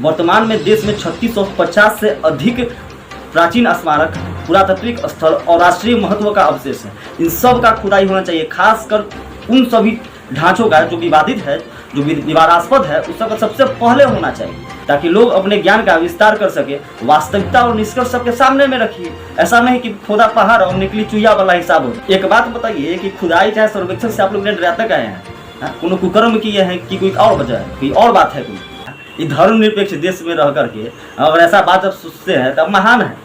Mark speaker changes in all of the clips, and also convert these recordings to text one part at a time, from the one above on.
Speaker 1: वर्तमान में देश में 3650 से अधिक प्राचीन स्मारक, पुरातात्विक स्थल और राष्ट्रीय महत्व का अवशेष है। इन सब का खुदाई होना चाहिए, खासकर उन सभी ढांचों का जो विवादित है, जो विवादास्पद है, उस सबका सबसे पहले होना चाहिए, ताकि लोग अपने ज्ञान का विस्तार कर सके। वास्तविकता और निष्कर्ष सबके सामने में रखिए। ऐसा नहीं कि खोदा पहाड़ और निकली चुईया वाला हिसाब हो। एक बात बताइए कि खुदाई चाहे सर्वेक्षण से आप लोग डरा तक आए हैं, कोनो कुकर्म किए हैं कि कोई और वजह है, कोई और बात है कोई? ये धर्मनिरपेक्ष देश में रह करके अगर ऐसा बात आप सोचते हैं तब महान है।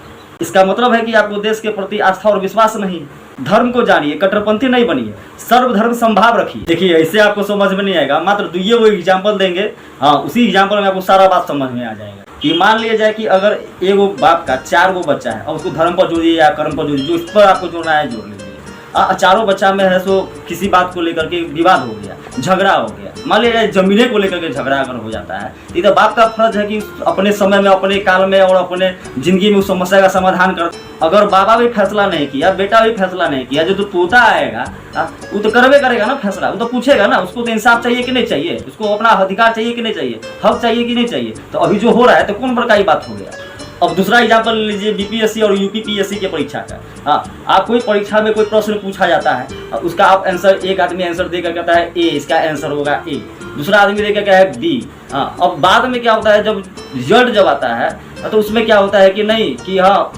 Speaker 1: इसका मतलब है कि आपको देश के प्रति आस्था और विश्वास नहीं है। धर्म को जानिए, कट्टरपंथी नहीं बनिए, सर्वधर्म संभाव रखिए। देखिए ऐसे आपको समझ में नहीं आएगा, मात्र दुइये वो एग्जाम्पल देंगे, हाँ उसी एग्जाम्पल में आपको सारा बात समझ में आ जाएगा। कि मान लिया जाए कि अगर एगो बाप का 4 गो बच्चा है और उसको धर्म पर जोड़िए या कर्म पर जोड़िए, जो इस पर आपको जोड़ना है जोड़ लीजिए। चारों बच्चा में है सो किसी बात को लेकर के विवाद हो गया, झगड़ा हो गया, मान लीजिए जमीने को लेकर के झगड़ा अगर हो जाता है, तो बाप का फर्ज है कि अपने समय में, अपने काल में और अपने जिंदगी में उस समस्या का समाधान कर। अगर बाबा भी फैसला नहीं किया, बेटा भी फैसला नहीं किया, जो पोता आएगा वो तो करवे करेगा ना फैसला, वो तो पूछेगा ना, उसको तो इंसाफ चाहिए कि नहीं चाहिए, उसको अपना अधिकार चाहिए कि नहीं चाहिए, हक चाहिए कि नहीं चाहिए। तो अभी जो हो रहा है तो कौन बड़का ही बात हो गया। अब दूसरा एग्जाम्पल लीजिए बीपीएससी और यूपीपीएससी के परीक्षा का। हाँ, आप कोई परीक्षा में कोई प्रश्न पूछा जाता है, उसका आप आंसर, एक आदमी आंसर देकर कहता है ए, इसका आंसर होगा ए, दूसरा आदमी देकर क्या है बी। हाँ, अब बाद में क्या होता है, जब रिजल्ट जब आता है तो उसमें क्या होता है कि नहीं कि हाँ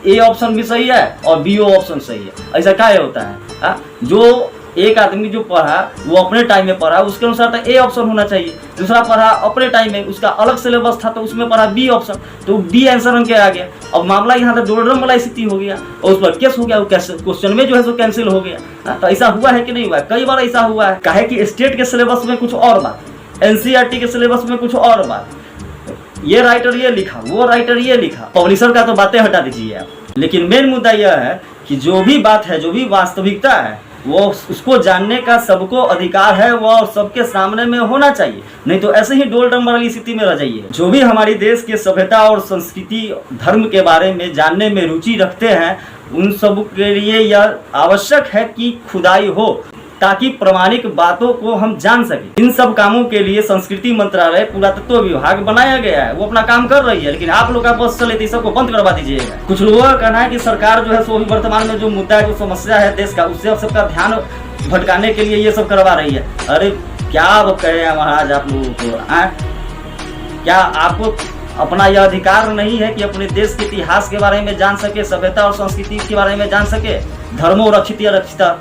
Speaker 1: ए ऑप्शन भी सही है और बी ऑप्शन सही है। ऐसा क्या होता है? हाँ, जो एक आदमी जो पढ़ा वो अपने टाइम में पढ़ा, उसके अनुसार तो ए ऑप्शन होना चाहिए। दूसरा पढ़ा अपने टाइम में, उसका अलग सिलेबस था तो उसमें पढ़ा बी ऑप्शन, तो बी आंसर उनके आ गया। अब मामला यहाँ तक दोड़म वाला स्थिति हो गया और उस पर केस हो गया, क्वेश्चन में जो है सो कैंसिल हो गया। तो ऐसा हुआ है कि नहीं हुआ है? कई बार ऐसा हुआ है। काहे कि स्टेट के सिलेबस में कुछ और बात, एनसीईआरटी के सिलेबस में कुछ और बात, ये राइटर ये लिखा, वो राइटर ये लिखा। पब्लिशर का तो बातें हटा दीजिए आप, लेकिन मेन मुद्दा यह है कि जो भी बात है, जो भी वास्तविकता है, वो उसको जानने का सबको अधिकार है, वो सबके सामने में होना चाहिए। नहीं तो ऐसे ही डोल डम वाली स्थिति में रह जाइए। जो भी हमारी देश के सभ्यता और संस्कृति, धर्म के बारे में जानने में रुचि रखते हैं, उन सब के लिए यह आवश्यक है कि खुदाई हो, ताकि प्रमाणिक बातों को हम जान सकें। इन सब कामों के लिए संस्कृति मंत्रालय, पुरातत्व विभाग बनाया गया है, वो अपना काम कर रही है। लेकिन आप लोग का बस चले तो सबको बंद करवा दीजिएगा। कुछ लोगों का कहना है कि सरकार जो है सो वर्तमान में जो मुद्दा है, जो समस्या है देश का, उससे सबका ध्यान भटकाने के लिए ये सब करवा रही है। अरे क्या अब कहे महाराज आप लोगों को? क्या आपको अपना यह अधिकार नहीं है कि अपने देश के इतिहास के बारे में जान सके, सभ्यता और संस्कृति के बारे में जान सके, धर्मो रक्षित या रक्षिता?